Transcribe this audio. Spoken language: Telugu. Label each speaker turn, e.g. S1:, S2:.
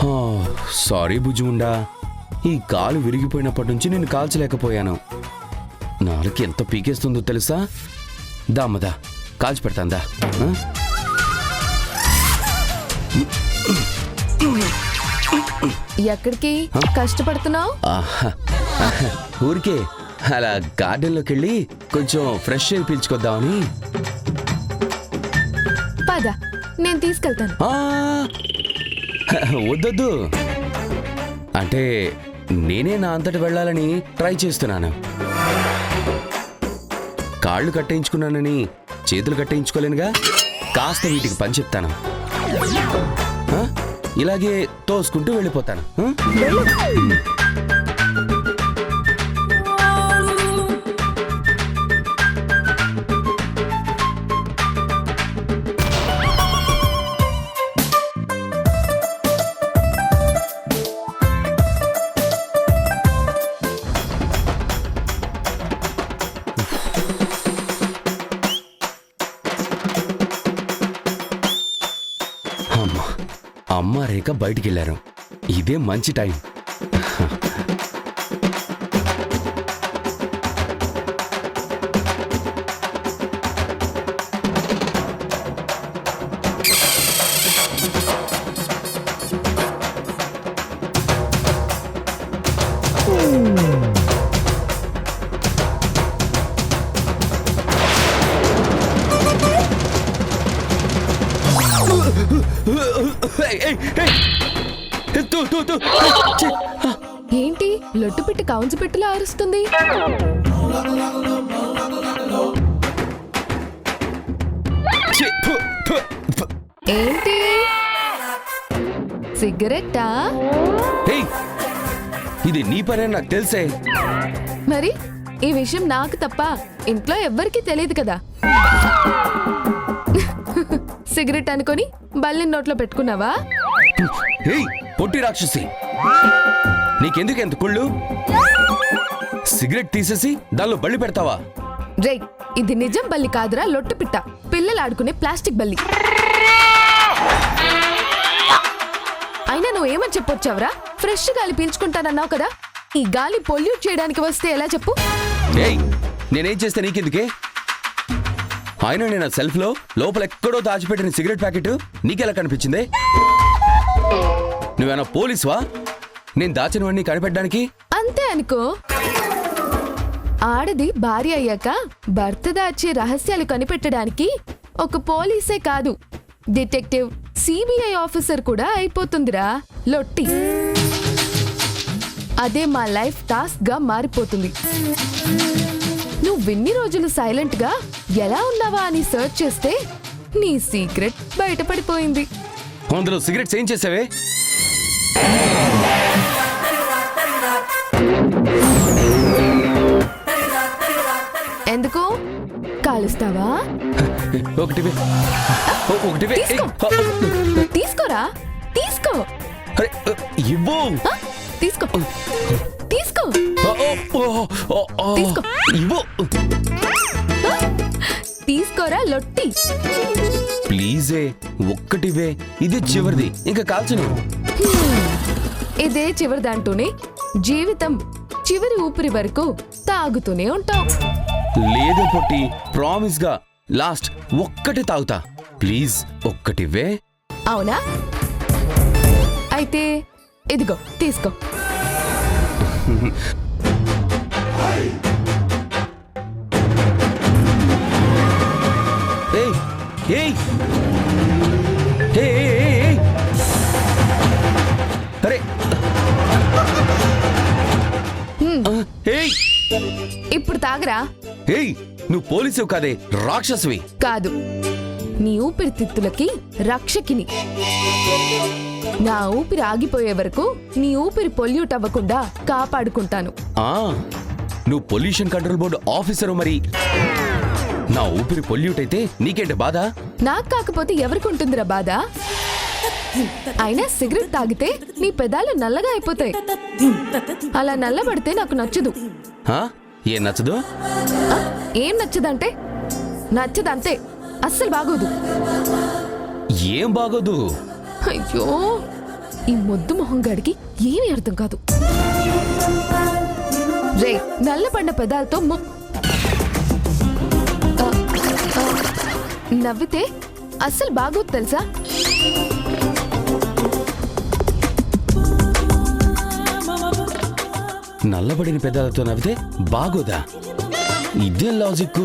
S1: అమ్మా, సారీ బుజ్జిముండా, ఈ కాలు విరిగిపోయినప్పటి నుంచి నేను కాల్చలేకపోయాను. నాలుగు ఎంత పీకేస్తుందో తెలుసా? దామ్మదా కాల్చి పెడతాందా.
S2: ఎక్కడికి కష్టపడుతున్నావు?
S1: ఊరికే అలా గార్డెన్లోకి వెళ్ళి కొంచెం ఫ్రెష్ ఎయిర్ పీల్చుకొద్దామని.
S2: పద, నేను తీసుకెళ్తాను.
S1: వద్దొద్దు, అంటే నేనే నా అంతటి వెళ్ళాలని ట్రై చేస్తున్నాను. కాళ్ళు కట్టేయించుకున్నానని చేతులు కట్టేయించుకోలేనుగా. కాస్త వీటికి పని చెప్తాను, ఇలాగే తోసుకుంటూ వెళ్ళిపోతాను. అమ్మ రేఖ బయటికి వెళ్ళారు. ఇదే మంచి టైం.
S2: ఏంటి లొట్టు పెట్టి కౌంచి పెట్టిలా అరుస్తుంది? ఏంటి సిగరెట్టా?
S1: ఇది నీ పనే నాకు తెలుసే.
S2: మరి ఈ విషయం నాకు తప్ప ఇంట్లో ఎవ్వరికీ తెలియదు కదా. సిగరెట్ అనుకొని బల్లి నోట్లో పెట్టుకున్నావా?
S1: పొట్టి రాక్షసి, నీకెందుకు ఎంత కుళ్ళు? సిగరెట్ తీసేసి దానిలో బల్లి పెడతావా?
S2: రే, ఇది నిజం బల్లి కాదురా, లొట్టు పిట్ట, పిల్లలు ఆడుకునే ప్లాస్టిక్ బల్లి. అయినా నువ్వేమని చెప్పొచ్చావురా? ఫ్రెష్ గాలి పీల్చుకుంటానన్నావు కదా, ఈ గాలి పొల్యూట్ చేయడానికి వస్తే ఎలా చెప్పు?
S1: నేనేం చేస్తే నీకెందుకే? ఆయన నేను సెల్ఫ్ లో లోపల ఎక్కడో దాచిపెట్టిన సిగరెట్ ప్యాకెట్ నీకెలా కనిపించింది? నువ్వేనా పోలీసువా నేను దాచినవన్నీ కనిపెట్టడానికి?
S2: అంతే అనుకో. ఆడది భార్య అయ్యాక భర్త దాచే రహస్యాలు కనిపెట్టడానికి ఒక పోలీసే కాదు, డిటెక్టివ్, సిబిఐ ఆఫీసర్ కూడా అయిపోతుందిరా లొట్టి. అదే మా లైఫ్ టాస్క్ గా మారిపోతుంది. నువ్విన్ని రోజులు సైలెంట్ గా ఎలా ఉన్నావా అని సర్చ్ చేస్తే నీ సీక్రెట్ బయటపడిపోయింది.
S1: అందులో సిగరెట్స్ ఏం చేసావే?
S2: ఎందుకు కాలుస్తావా? తీసుకోరా, తీసుకో.
S1: ఇవ్వు.
S2: తీసుకో, తీసుకో, తీసుకో, తీసుకోరా లొట్టి.
S1: ప్లీజే, ఒక్కటివే, ఇది చివరిది, ఇంకా కాల్చను.
S2: ఇదే చివరిదంటూనే జీవితం చివరి ఊపిరి వరకు తాగుతూనే ఉంటావు.
S1: లేదు పొట్టి, ప్రామిస్ గా లాస్ట్ ఒక్కటి తాగుతా. ప్లీజ్ ఒక్కటివే.
S2: అవునా? అయితే ఇదిగో తీసుకో. ఇప్పుడు తాగరా.
S1: నువ్వు పోలీసు కాదే, రాక్షసువి.
S2: కాదు, నీ ఊపిరితిత్తులకి రక్షకిని. నా ఊపిరి ఆగిపోయే వరకు నీ ఊపిరి పొల్యూట్ అవ్వకుండా కాపాడుకుంటాను.
S1: నువ్వు పొల్యూషన్ కంట్రోల్ బోర్డు ఆఫీసరు, మరి నా ఊపిరి పొల్యూట్ అయితే నీకేంటి బాధ?
S2: నాకు కాకపోతే ఎవరికి ఉంటుందిరా బాధ? అయినా సిగరెట్ తాగితే నీ పెదాలు నల్లగా అయిపోతాయి. అలా నల్లబడితే నాకు నచ్చదు.
S1: ఏం నచ్చదు?
S2: ఏం నచ్చదంటే నచ్చదంతే, అస్సలు బాగోదు.
S1: ఏం బాగోదు?
S2: అయ్యో ఈ మొద్దు మొహం గాడికి ఏమీ అర్థం కాదు. రే నల్లబడిన పెదాలతో నవ్వితే అస్సలు బాగోదు తెలుసా?
S1: నల్లబడిన పెదాలతో నవ్వితే బాగోదా? ఇదేం లాజిక్?